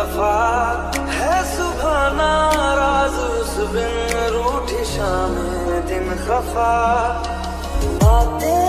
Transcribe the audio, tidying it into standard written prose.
वफा है सुबह नाराज उस बिन रूठी शाम दिन खफा बातें